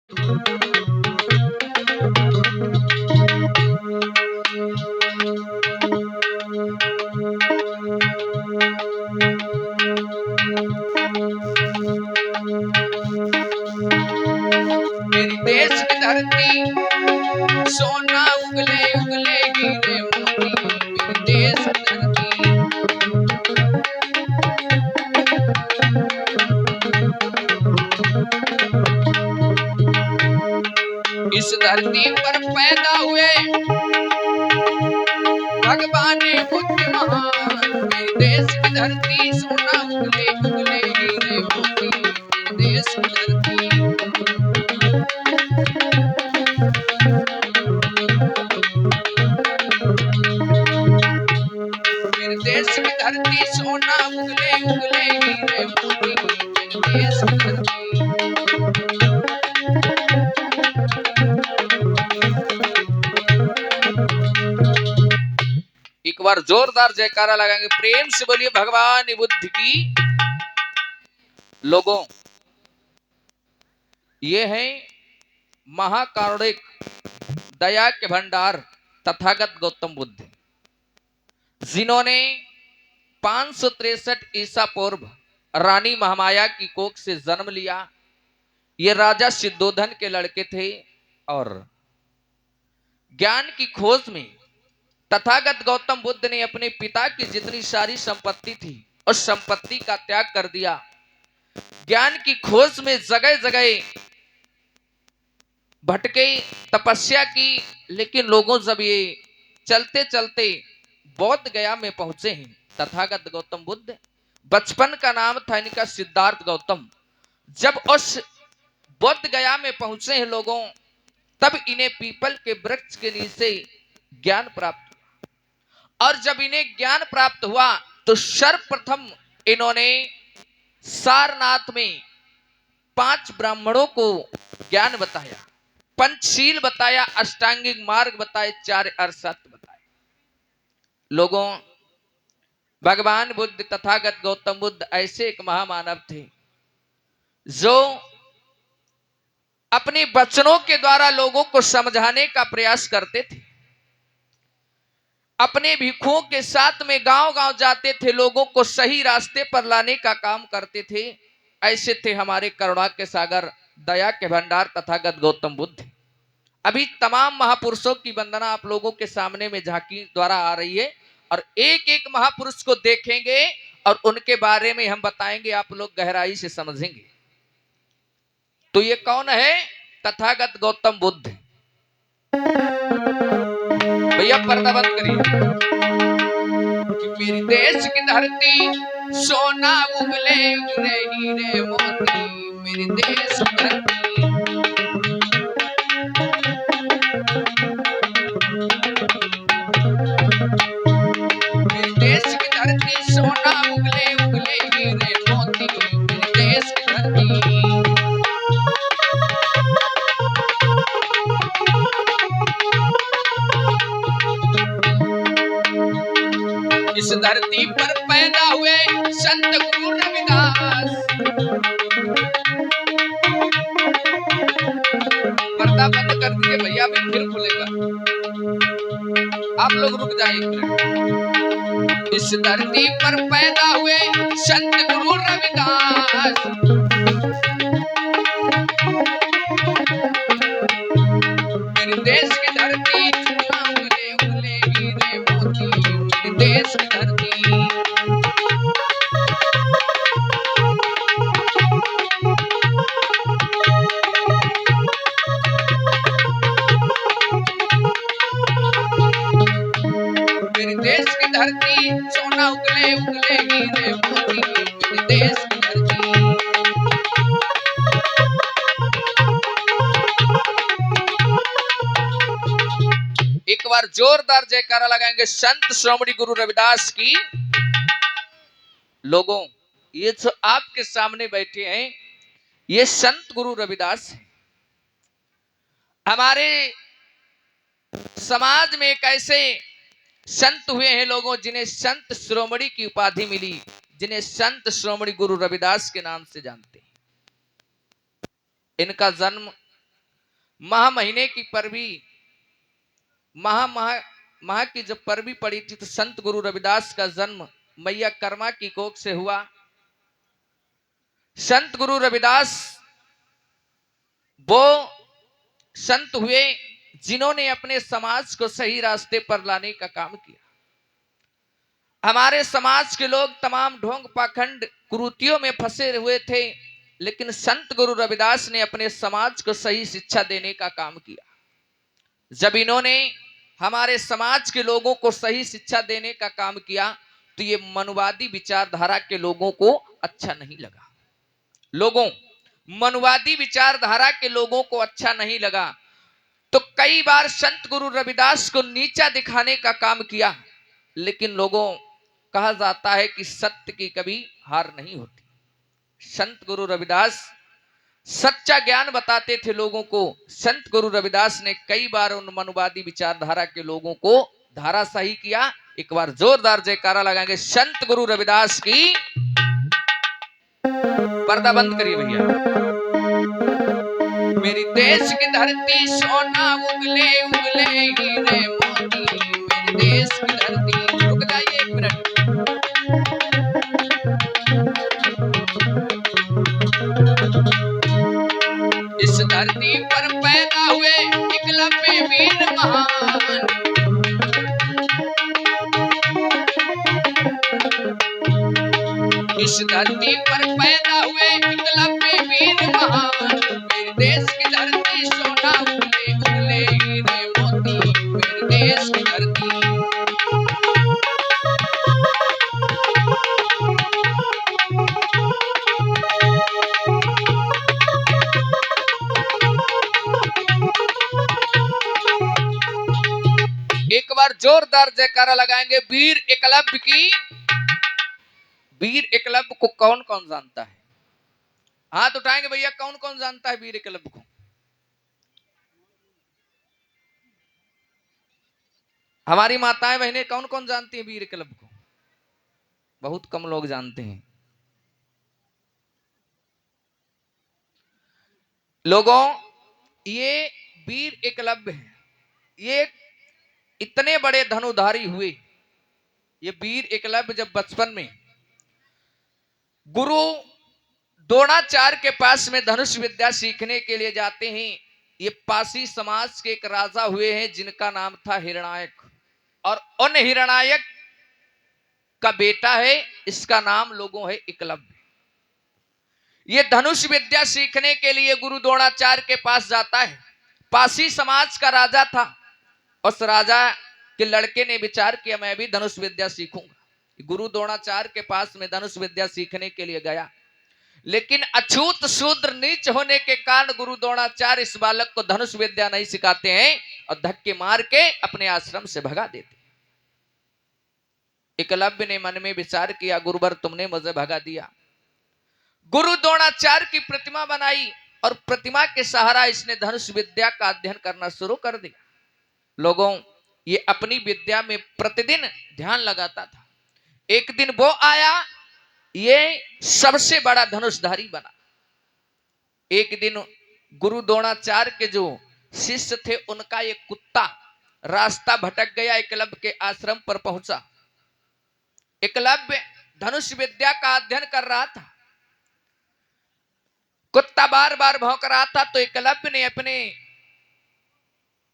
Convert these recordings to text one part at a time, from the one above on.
मेरी देश की धरती सोना उगले उगले हीरे मोती, मेरी देश की धरती। इस धरती पर पैदा हुए भगवान बुद्ध महान, मेरे देश की धरती सोना उगले उगले हीरे मोती, मेरे देश की धरती। मेरे देश की धरती सोना उगले उगले हीरे मोती, मेरे देश की धरती। एक बार जोरदार जयकारा लगाएंगे, प्रेम से बोलिए भगवान बुद्ध की। लोगों, ये है महाकारुणिक दया के भंडार तथागत गौतम बुद्ध, जिन्होंने 563 ईसा पूर्व रानी महामाया की कोख से जन्म लिया। ये राजा सिद्धोधन के लड़के थे और ज्ञान की खोज में तथागत गौतम बुद्ध ने अपने पिता की जितनी सारी संपत्ति थी उस संपत्ति का त्याग कर दिया। ज्ञान की खोज में जगह जगह भटके, तपस्या की, लेकिन लोगों जब ये चलते चलते बौद्ध गया में पहुंचे हैं तथागत गौतम बुद्ध, बचपन का नाम था इनका सिद्धार्थ गौतम। जब उस बौद्ध गया में पहुंचे हैं लोगों, तब इन्हें पीपल के वृक्ष के नीचे ज्ञान प्राप्त, और जब इन्हें ज्ञान प्राप्त हुआ तो सर्वप्रथम इन्होंने सारनाथ में 5 ब्राह्मणों को ज्ञान बताया, पंचशील बताया, अष्टांगिक मार्ग बताए, 4 अर्थशास्त्र बताए। लोगों, भगवान बुद्ध तथागत गौतम बुद्ध ऐसे एक महामानव थे जो अपने वचनों के द्वारा लोगों को समझाने का प्रयास करते थे। अपने भिक्षुओं के साथ में गांव गांव जाते थे, लोगों को सही रास्ते पर लाने का काम करते थे। ऐसे थे हमारे करुणा के सागर, दया के भंडार तथागत गौतम बुद्ध। अभी तमाम महापुरुषों की वंदना आप लोगों के सामने में झांकी द्वारा आ रही है और एक एक महापुरुष को देखेंगे और उनके बारे में हम बताएंगे, आप लोग गहराई से समझेंगे। तो ये कौन है? तथागत गौतम बुद्ध। भैया पर्दा बंद करिए। कि मेरी देश की धरती सोना उगले उगले हीरे मोती, मेरी देश की धरती। मेरी देश की धरती सोना उगले उगले हीरे मोती, मेरी देश की धरती। इस धरती पर पैदा हुए संत गुरु रविदास। पर्दा बंद कर दीजिए भैया, अभी फिर खुलेगा, आप लोग रुक जाइए। इस धरती पर पैदा हुए संत गुरु रविदास, मेरे देश की धरती सोना उगले उगले हीरे मोती, मेरे देश की धरती। मेरे देश की धरती सोना उगले उगले हीरे मोती, मेरे देश की धरती। एक बार जोरदार जयकारा लगाएंगे संत श्रोमणी गुरु रविदास की। लोगों, ये जो आपके सामने बैठे हैं ये संत गुरु रविदास हैं। हमारे समाज में एक ऐसे संत हुए हैं लोगों जिन्हें संत श्रोमणी की उपाधि मिली, जिन्हें संत श्रोमणी गुरु रविदास के नाम से जानते हैं। इनका जन्म महा महीने की परवी महा महा महा की जब परवी पड़ी थी तो संत गुरु रविदास का जन्म मैया कर्मा की कोख से हुआ। संत गुरु रविदास वो संत हुए जिन्होंने अपने समाज को सही रास्ते पर लाने का काम किया। हमारे समाज के लोग तमाम ढोंग पाखंड कुरीतियों में फंसे हुए थे, लेकिन संत गुरु रविदास ने अपने समाज को सही शिक्षा देने का काम किया। जब इन्होंने हमारे समाज के लोगों को सही शिक्षा देने का काम किया तो ये मनुवादी विचारधारा के लोगों को अच्छा नहीं लगा। मनुवादी विचारधारा के लोगों को अच्छा नहीं लगा तो कई बार संत गुरु रविदास को नीचा दिखाने का काम किया। लेकिन लोगों, कहा जाता है कि सत्य की कभी हार नहीं होती। संत गुरु रविदास सच्चा ज्ञान बताते थे लोगों को। संत गुरु रविदास ने कई बार उन मनुवादी विचारधारा के लोगों को धाराशाही किया। एक बार जोरदार जयकारा लगाएंगे संत गुरु रविदास की। पर्दा बंद करिए भैया। मेरी देश की धरती सोना उगले उगले हीरे मोती, मेरी देश की धरती। रुक जाइए एक मिनट। इस धरती पर पैदा हुए एकलव्य वीर महान, इस धरती पर पैदा हुए एकलव्य वीर महान, मेरे देश की धरती सोना उगले उगले हीरे मोती, मेरे देश की धरती। एक बार जोरदार जयकारा लगाएंगे वीर एकलव्य की। वीर एकलव्य को कौन कौन जानता है? हाथ उठाएंगे भैया, कौन कौन जानता है वीर एकलव्य को? हमारी माताएं बहनें कौन कौन जानती हैं वीर एकलव्य को? बहुत कम लोग जानते हैं। लोगों, ये वीर एकलव्य है, ये इतने बड़े धनुधारी हुए। ये वीर एकलव्य जब बचपन में गुरु द्रोणाचार्य के पास में धनुष विद्या सीखने के लिए जाते हैं। ये पासी समाज के एक राजा हुए हैं जिनका नाम था हिरणायक, और उन हिरणायक का बेटा है, इसका नाम लोगों है एकलव्य। ये धनुष विद्या सीखने के लिए गुरु द्रोणाचार्य के पास जाता है। पासी समाज का राजा था। उस राजा के लड़के ने विचार किया मैं भी धनुष विद्या सीखूंगा। गुरु द्रोणाचार्य के पास में धनुष विद्या सीखने के लिए गया, लेकिन अछूत शूद्र नीच होने के कारण गुरु द्रोणाचार्य इस बालक को धनुष विद्या नहीं सिखाते हैं और धक्के मार के अपने आश्रम से भगा देते। एकलव्य ने मन में विचार किया गुरुवर तुमने मुझे भगा दिया। गुरु द्रोणाचार्य की प्रतिमा बनाई और प्रतिमा के सहारा इसने धनुष विद्या का अध्ययन करना शुरू कर दिया। लोगों, ये अपनी विद्या में प्रतिदिन ध्यान लगाता था। एक दिन वो आया, ये सबसे बड़ा धनुषधारी बना। एक दिन गुरु द्रोणाचार्य के जो शिष्य थे उनका एक कुत्ता रास्ता भटक गया, एकलव्य के आश्रम पर पहुंचा। एकलव्य धनुष विद्या का अध्ययन कर रहा था। कुत्ता बार बार भौंक रहा था तो एकलव्य ने अपने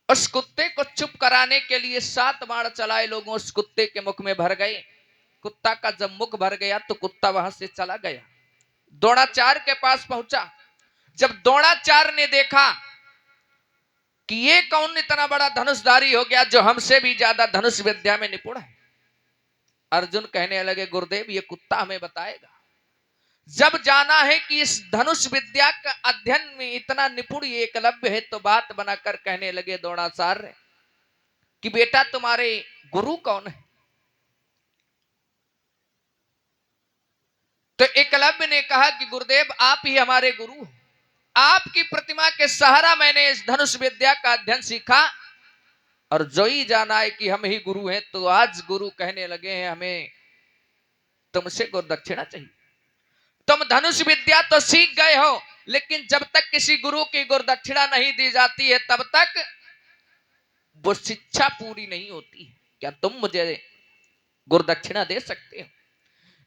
उस कुत्ते को चुप कराने के लिए 7 बाण चलाए। लोगों, उस कुत्ते के मुख में भर गए। कुत्ता का जब मुख भर गया तो कुत्ता वहां से चला गया। द्रोणाचार्य के पास पहुंचा। जब द्रोणाचार्य ने देखा कि ये कौन इतना बड़ा धनुषधारी हो गया जो हमसे भी ज्यादा धनुष विद्या में निपुण है, अर्जुन कहने लगे गुरुदेव ये कुत्ता हमें बताएगा। जब जाना है कि इस धनुष विद्या का अध्ययन में इतना निपुण ये एकलव्य है तो बात बनाकर कहने लगे द्रोणाचार्य कि बेटा तुम्हारे गुरु कौन है? तो एकलव्य ने कहा कि गुरुदेव आप ही हमारे गुरु हो। आपकी प्रतिमा के सहारा मैंने इस धनुष विद्या का अध्ययन सीखा और जो ही जाना है कि हम ही गुरु हैं। तो आज गुरु कहने लगे हैं हमें तुमसे गुरु दक्षिणा चाहिए। तुम धनुष विद्या तो सीख गए हो, लेकिन जब तक किसी गुरु की गुरुदक्षिणा नहीं दी जाती है तब तक वो शिक्षा पूरी नहीं होती है। क्या तुम मुझे गुरुदक्षिणा दे सकते हो?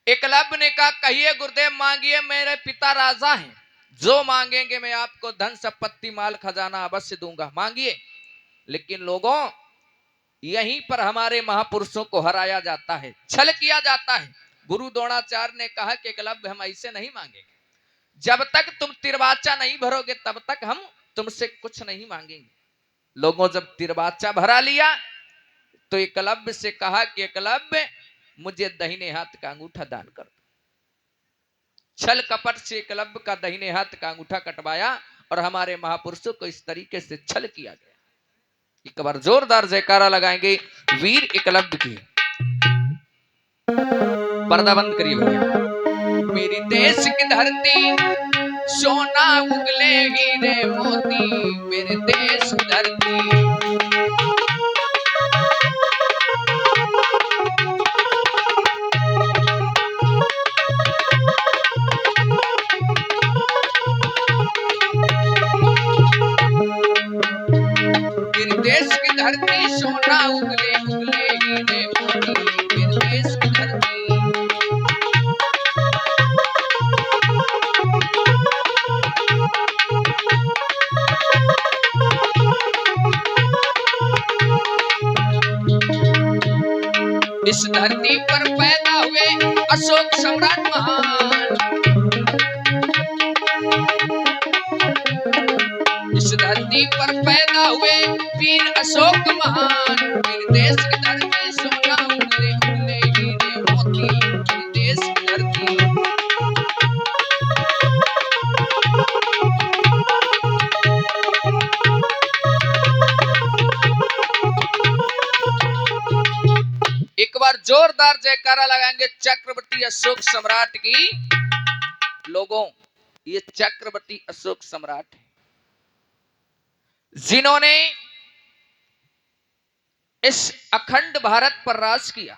एकलव्य ने कहा, कहिए गुरुदेव, मांगिए, मेरे पिता राजा हैं, जो मांगेंगे मैं आपको धन संपत्ति माल खजाना अवश्य दूंगा, मांगिए। लेकिन लोगों, यहीं पर हमारे महापुरुषों को हराया जाता है, छल किया जाता है। गुरु द्रोणाचार्य ने कहा कि एकलव्य, हम ऐसे नहीं मांगेंगे, जब तक तुम तिरवाचा नहीं भरोगे तब तक हम तुमसे कुछ नहीं मांगेंगे। लोगों, जब तिरवाचा भरा लिया तो एकलव्य से कहा कि एकलव्य, मुझे दाहिने हाथ का अंगूठा दान कर दो। छल कपट से एकलव्य का दाहिने हाथ का अंगूठा कटवाया और हमारे महापुरुषों को इस तरीके से छल किया गया। एक बार जोरदार जयकारा लगाएंगे वीर एकलव्य की। पर्दा बंद करिए भैया। मेरी देश की धरती सोना उगले हीरे मोती, मेरे देश की धरती। मेरे देश की धरती सोना उगले उगले हीरे मोती, मेरे देश की धरती। इस धरती पर पैदा हुए अशोक सम्राट महान, इस धरती पर पैदा हुए वीर अशोक महान, मेरे देश की धरती सोना उगले उगले हीरे मोती, मेरे देश की धरती। एक बार जोरदार जयकारा लगाएंगे चक्रवर्ती अशोक सम्राट की। लोगों, ये चक्रवर्ती अशोक सम्राट है जिन्होंने इस अखंड भारत पर राज किया।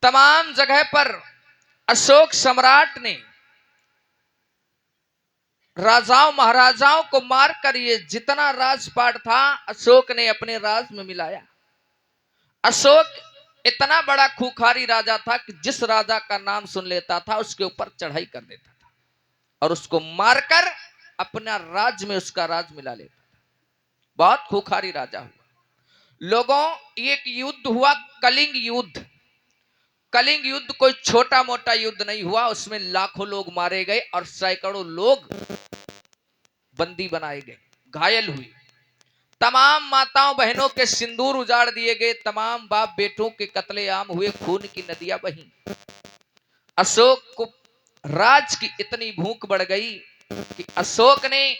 तमाम जगह पर अशोक सम्राट ने राजाओं महाराजाओं को मारकर ये जितना राजपाट था अशोक ने अपने राज में मिलाया। अशोक इतना बड़ा खूंखारी राजा था कि जिस राजा का नाम सुन लेता था उसके ऊपर चढ़ाई कर देता था और उसको मारकर अपना राज में उसका राज मिला लेता था। बहुत खूंखारी राजा हुआ। लोगों, एक युद्ध हुआ, कलिंग युद्ध। कलिंग युद्ध कोई छोटा मोटा युद्ध नहीं हुआ, उसमें लाखों लोग मारे गए और सैकड़ों लोग बंदी बनाए गए, घायल हुए। तमाम माताओं बहनों के सिंदूर उजाड़ दिए गए, तमाम बाप बेटों के कत्लेआम हुए, खून की नदियां बही। अशोक को राज की इतनी भूख बढ़ गई कि अशोक ने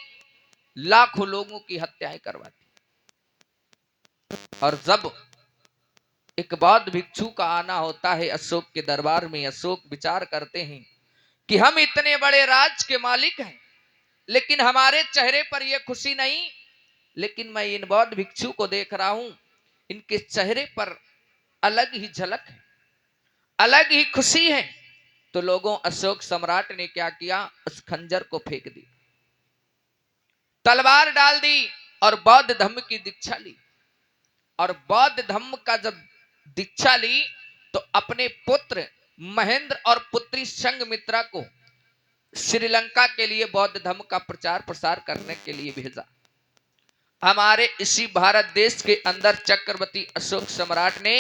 लाखों लोगों की हत्याएं करवा दी। और जब एक बौद्ध भिक्षु का आना होता है अशोक के दरबार में, अशोक विचार करते हैं कि हम इतने बड़े राज के मालिक हैं लेकिन हमारे चेहरे पर यह खुशी नहीं। लेकिन मैं इन बौद्ध भिक्षु को देख रहा हूं, इनके चेहरे पर अलग ही झलक है, अलग ही खुशी है। तो लोगों, अशोक सम्राट ने क्या किया, उस खंजर को फेंक दी, तलवार डाल दी और बौद्ध धर्म की दीक्षा ली। और बौद्ध धर्म का जब दीक्षा ली तो अपने पुत्र महेंद्र और पुत्री संघमित्रा को श्रीलंका के लिए बौद्ध धर्म का प्रचार प्रसार करने के लिए भेजा। हमारे इसी भारत देश के अंदर चक्रवर्ती अशोक सम्राट ने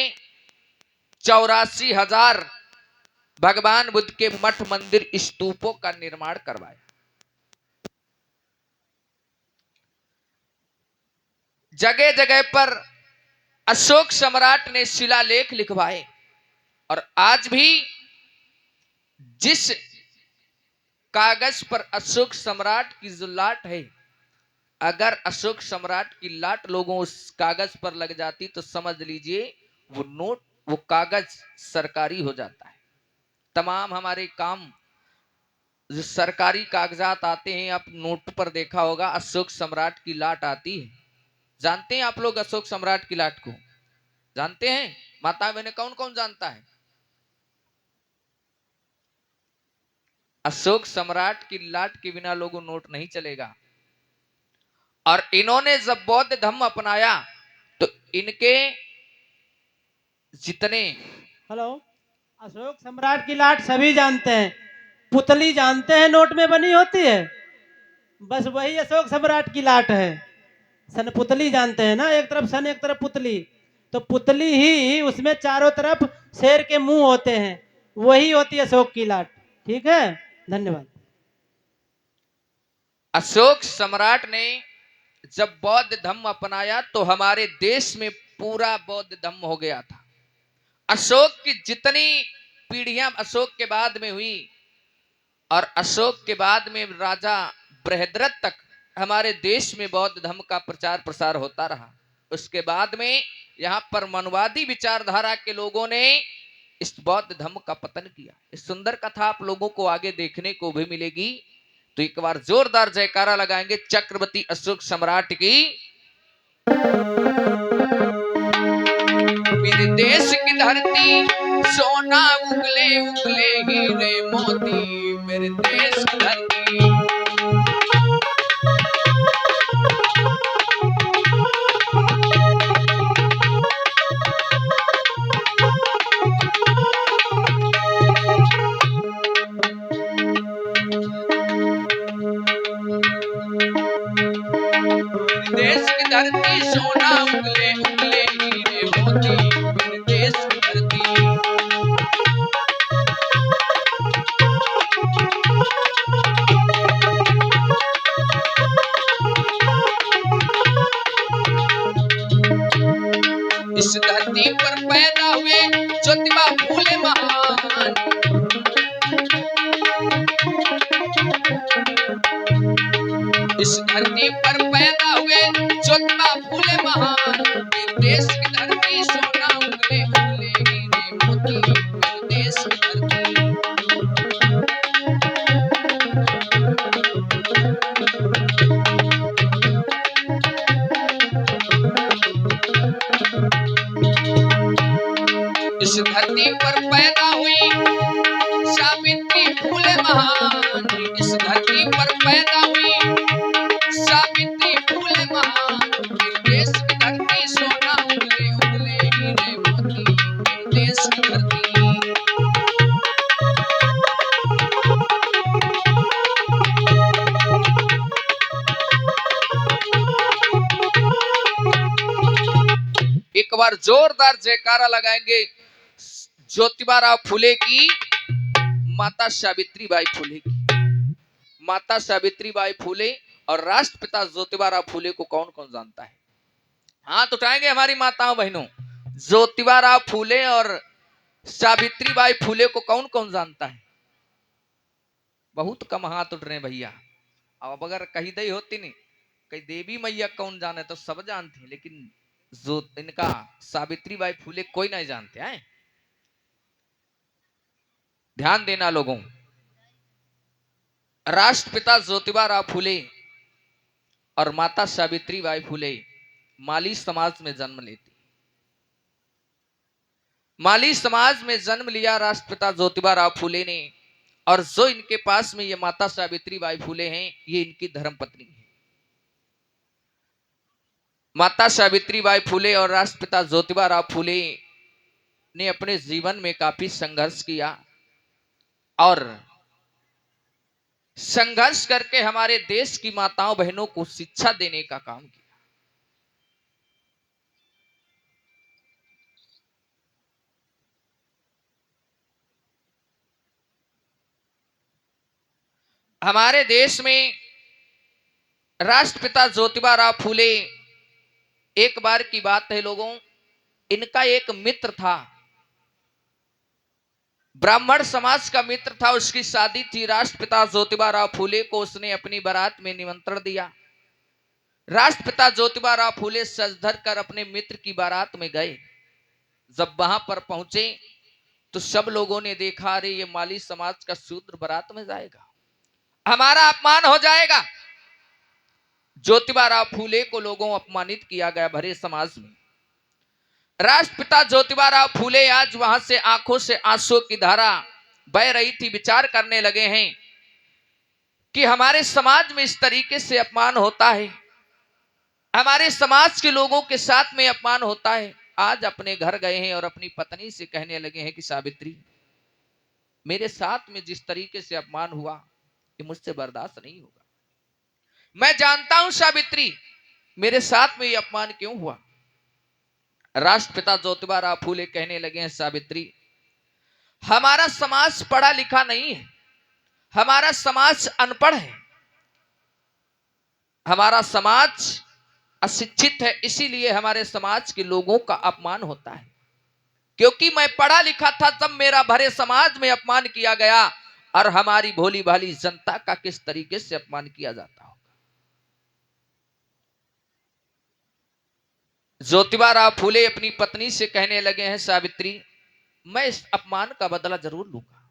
84,000 भगवान बुद्ध के मठ मंदिर स्तूपों का निर्माण करवाया। जगह जगह पर अशोक सम्राट ने शिलालेख लिखवाए और आज भी जिस कागज पर अशोक सम्राट की जो लाट है, अगर अशोक सम्राट की लाट लोगों उस कागज पर लग जाती तो समझ लीजिए वो नोट, वो कागज सरकारी हो जाता है। तमाम हमारे काम जो सरकारी कागजात आते हैं, आप नोट पर देखा होगा अशोक सम्राट की लाट आती है। जानते हैं आप लोग अशोक सम्राट की लाट को? जानते हैं माता बहने, कौन कौन जानता है? अशोक सम्राट की लाट के बिना लोगों नोट नहीं चलेगा। और इन्होंने जब बौद्ध धर्म अपनाया तो इनके जितने हेलो, अशोक सम्राट की लाट सभी जानते हैं, पुतली जानते हैं नोट में बनी होती है, बस वही अशोक सम्राट की लाट है। सन पुतली जानते हैं ना, एक तरफ सन एक तरफ पुतली, तो पुतली ही उसमें चारों तरफ शेर के मुंह होते हैं, वही होती है अशोक की लाट। ठीक है, धन्यवाद। अशोक सम्राट ने जब बौद्ध धर्म अपनाया तो हमारे देश में पूरा बौद्ध धर्म हो गया था। अशोक की जितनी पीढ़ियां अशोक के बाद में हुई और अशोक के बाद में राजा बृहद्रथ तक हमारे देश में बौद्ध धर्म का प्रचार प्रसार होता रहा। उसके बाद में यहाँ पर मनवादी विचारधारा के लोगों ने इस बौद्ध धर्म का पतन किया। इस सुंदर कथा आप लोगों को आगे देखने को भी मिलेगी। तो एक बार जोरदार जयकारा लगाएंगे चक्रवर्ती अशोक सम्राट की। मेरे देश की धरती सोना उगले उगले हीरे मोती, मेरे देश की धरती। देश की धरती सोना उगले उगले हीरे मोती, मेरे देश की धरती। इस धरती पर पैदा हुए ज्योतिबा फूले महान, इस धरती पर पैदा हुए ज्योतिबा फूले महान, मेरे देश की धरती सोना उगले उगले हीरे मोती, मेरे देश की धरती। इस धरती पर पैदा हुई सावित्री फूले महान, इस धरती पर पैदा हुई सावित्री फूले महान, मेरे देश की धरती सोना उगले उगले हीरे मोती, मेरे देश की धरती। एक बार जोरदार जयकारा लगाएंगे ज्योतिबा राव फूले की माता सावित्री बाई फूले की। माता सावित्री बाई फूले और राष्ट्रपिता ज्योतिबा राव फूले को कौन कौन जानता है? हाथ उठाएंगे हमारी माताओं बहनों। ज्योतिबा राव फूले और सावित्री बाई फूले को कौन कौन जानता है? बहुत कम हाथ उठ रहे हैं भैया। अब अगर कहीं दई होती नहीं, कहीं देवी मैया कौन जाने तो सब जानते, लेकिन जो इनका सावित्री बाई फूले कोई नहीं जानते हैं। ध्यान देना लोगों, राष्ट्रपिता ज्योतिबा राव फूले और माता सावित्री बाई फूले माली समाज में जन्म लेती। माली समाज में जन्म लिया राष्ट्रपिता ज्योतिबा राव फूले ने, और जो इनके पास में ये माता सावित्री बाई फूले हैं, ये इनकी धर्मपत्नी है। माता सावित्री बाई फूले और राष्ट्रपिता ज्योतिबा राव फूले ने अपने जीवन में काफी संघर्ष किया और संघर्ष करके हमारे देश की माताओं बहनों को शिक्षा देने का काम किया। हमारे देश में राष्ट्रपिता ज्योतिबा राव फूले, एक बार की बात है लोगों, इनका एक मित्र था, ब्राह्मण समाज का मित्र था, उसकी शादी थी। राष्ट्रपिता ज्योतिबा राव फूले को उसने अपनी बारात में निमंत्रण दिया। राष्ट्रपिता ज्योतिबा राव फूले सज धर कर अपने मित्र की बारात में गए। जब वहां पर पहुंचे तो सब लोगों ने देखा, अरे ये माली समाज का शूद्र बारात में जाएगा, हमारा अपमान हो जाएगा। ज्योतिबा राव फूले को लोगों अपमानित किया गया भरे समाज में। राष्ट्रपिता ज्योतिबा राव फूले आज वहां से आंखों से आंसू की धारा बह रही थी, विचार करने लगे हैं कि हमारे समाज में इस तरीके से अपमान होता है, हमारे समाज के लोगों के साथ में अपमान होता है। आज अपने घर गए हैं और अपनी पत्नी से कहने लगे हैं कि सावित्री, मेरे साथ में जिस तरीके से अपमान हुआ ये मुझसे बर्दाश्त नहीं होगा। मैं जानता हूं सावित्री मेरे साथ में ये अपमान क्यों हुआ। राष्ट्रपिता ज्योतिबा राव फूले कहने लगे हैं, सावित्री हमारा समाज पढ़ा लिखा नहीं है, हमारा समाज अनपढ़ है, हमारा समाज अशिक्षित है, इसीलिए हमारे समाज के लोगों का अपमान होता है। क्योंकि मैं पढ़ा लिखा था तब मेरा भरे समाज में अपमान किया गया, और हमारी भोली भाली जनता का किस तरीके से अपमान किया जाता होगा। ज्योतिबा राव फूले अपनी पत्नी से कहने लगे हैं, सावित्री मैं इस अपमान का बदला जरूर लूंगा।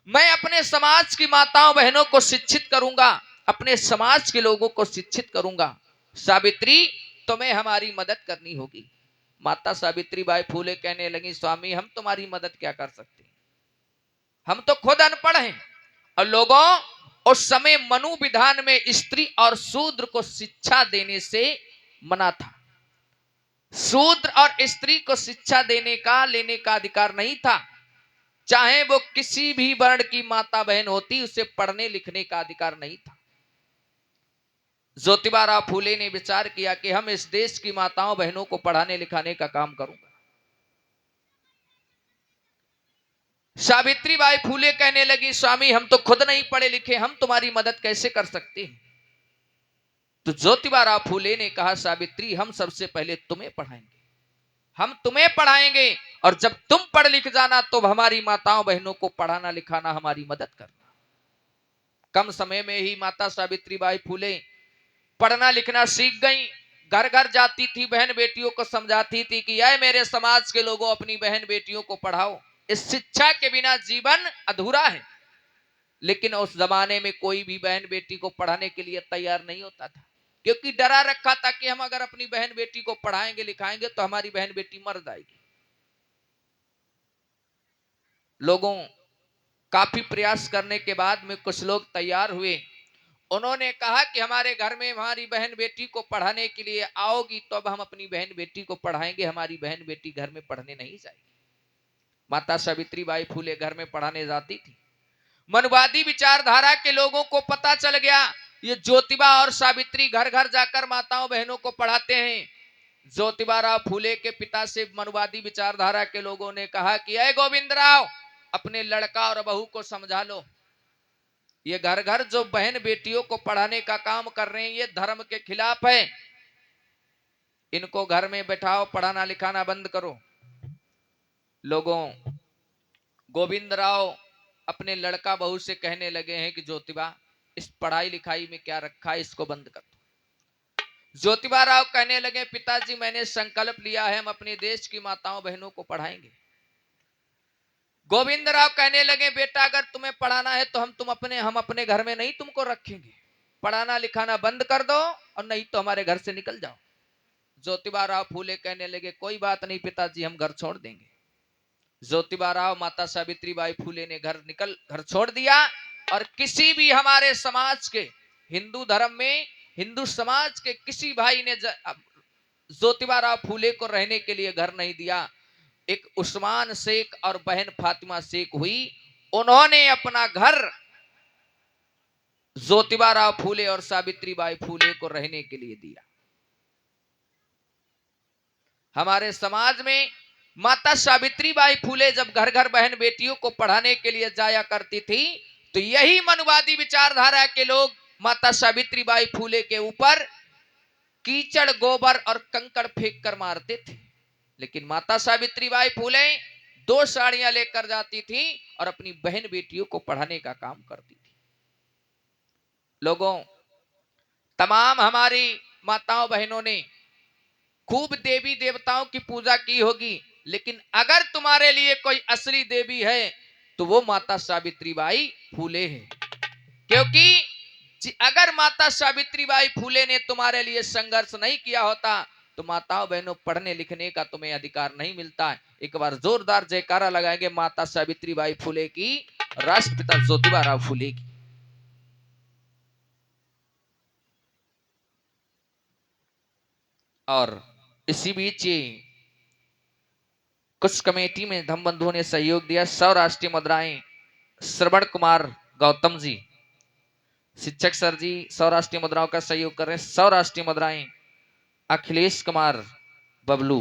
मैं अपने समाज की माताओं बहनों को शिक्षित करूंगा, अपने समाज के लोगों को शिक्षित करूंगा। सावित्री तुम्हें हमारी मदद करनी होगी। माता सावित्री बाई फूले कहने लगी, स्वामी हम तुम्हारी मदद क्या कर सकते हैं, हम तो खुद अनपढ़ हैं। और लोगों उस समय मनु विधान में स्त्री और शूद्र को शिक्षा देने से मना था। शूद्र और स्त्री को शिक्षा देने का लेने का अधिकार नहीं था। चाहे वो किसी भी वर्ण की माता बहन होती, उसे पढ़ने लिखने का अधिकार नहीं था। ज्योतिबा राव फूले ने विचार किया कि हम इस देश की माताओं बहनों को पढ़ाने लिखाने का काम करूंगा। सावित्री बाई फूले कहने लगी, स्वामी हम तो खुद नहीं पढ़े लिखे, हम तुम्हारी मदद कैसे कर सकते हैं। तो ज्योतिबा राव फूले ने कहा, सावित्री हम सबसे पहले तुम्हें पढ़ाएंगे, हम तुम्हें पढ़ाएंगे, और जब तुम पढ़ लिख जाना तो हमारी माताओं बहनों को पढ़ाना लिखाना, हमारी मदद करना। कम समय में ही माता सावित्री बाई फूले पढ़ना लिखना सीख गई। घर घर जाती थी, बहन बेटियों को समझाती थी कि आए मेरे समाज के लोगों अपनी बहन बेटियों को पढ़ाओ, इस शिक्षा के बिना जीवन अधूरा है। लेकिन उस जमाने में कोई भी बहन बेटी को पढ़ाने के लिए तैयार नहीं होता था, क्योंकि डरा रखा था कि हम अगर अपनी बहन बेटी को पढ़ाएंगे लिखाएंगे तो हमारी बहन बेटी मर जाएगी। लोगों काफी प्रयास करने के बाद में कुछ लोग तैयार हुए। उन्होंने कहा कि हमारे घर में हमारी बहन बेटी को पढ़ाने के लिए आओगी तो अब हम अपनी बहन बेटी को पढ़ाएंगे, हमारी बहन बेटी घर में पढ़ने नहीं जाएगी। माता सावित्री बाई फूले घर में पढ़ाने जाती थी। मनवादी विचारधारा के लोगों को पता चल गया ये ज्योतिबा और सावित्री घर घर जाकर माताओं बहनों को पढ़ाते हैं। ज्योतिबा राव फूले के पिता से मनवादी विचारधारा के लोगों ने कहा कि अय गोविंद राव, अपने लड़का और बहू को समझा लो, ये घर घर जो बहन बेटियों को पढ़ाने का काम कर रहे हैं ये धर्म के खिलाफ है, इनको घर में बैठाओ, पढ़ाना लिखाना बंद करो। लोगों गोविंद राव अपने लड़का बहू से कहने लगे हैं कि ज्योतिबा इस पढ़ाई लिखाई में क्या रखा है, इसको बंद कर दो। ज्योतिबा राव कहने लगे, पिताजी मैंने संकल्प लिया है हम अपने देश की माताओं बहनों को पढ़ाएंगे। गोविंद राव कहने लगे, बेटा अगर तुम्हें पढ़ाना है तो हम अपने घर में नहीं तुमको रखेंगे, पढ़ाना लिखाना बंद कर दो और नहीं तो हमारे घर से निकल जाओ। ज्योतिबा राव फूले कहने लगे, कोई बात नहीं पिताजी, हम घर छोड़ देंगे। ज्योतिबा राव माता सावित्री बाई फूले ने घर छोड़ दिया, और किसी भी हमारे समाज के हिंदू धर्म में हिंदू समाज के किसी भाई ने ज्योतिबा राव फूले को रहने के लिए घर नहीं दिया। एक उस्मान शेख और बहन फातिमा शेख हुई, उन्होंने अपना घर ज्योतिबा राव फूले और सावित्री बाई फूले को रहने के लिए दिया। हमारे समाज में माता सावित्री बाई फूले जब घर घर बहन बेटियों को पढ़ाने के लिए जाया करती थी तो यही मनवादी विचारधारा के लोग माता सावित्री बाई फूले के ऊपर कीचड़ गोबर और कंकड़ फेंक कर मारते थे। लेकिन माता सावित्री बाई फूले 2 साड़ियां लेकर जाती थी और अपनी बहन बेटियों को पढ़ाने का काम करती थी। लोगों तमाम हमारी माताओं बहनों ने खूब देवी देवताओं की पूजा की होगी, लेकिन अगर तुम्हारे लिए कोई असली देवी है तो वो माता सावित्री बाई फूले है। क्योंकि अगर माता सावित्री बाई फूले ने तुम्हारे लिए संघर्ष नहीं किया होता तो माताओं बहनों पढ़ने लिखने का तुम्हें अधिकार नहीं मिलता। एक बार जोरदार जयकारा लगाएंगे माता सावित्री बाई फूले की, राष्ट्रपिता ज्योतिबा राव फूले की। और इसी बीच ये कुछ कमेटी में धम बंधुओं ने सहयोग दिया। 100 राष्ट्रीय मुद्राएं श्रवण कुमार गौतम जी, शिक्षक सर जी 100 राष्ट्रीय मुद्राओं का सहयोग कर रहे हैं। 100 राष्ट्रीय मुद्राएं अखिलेश कुमार बबलू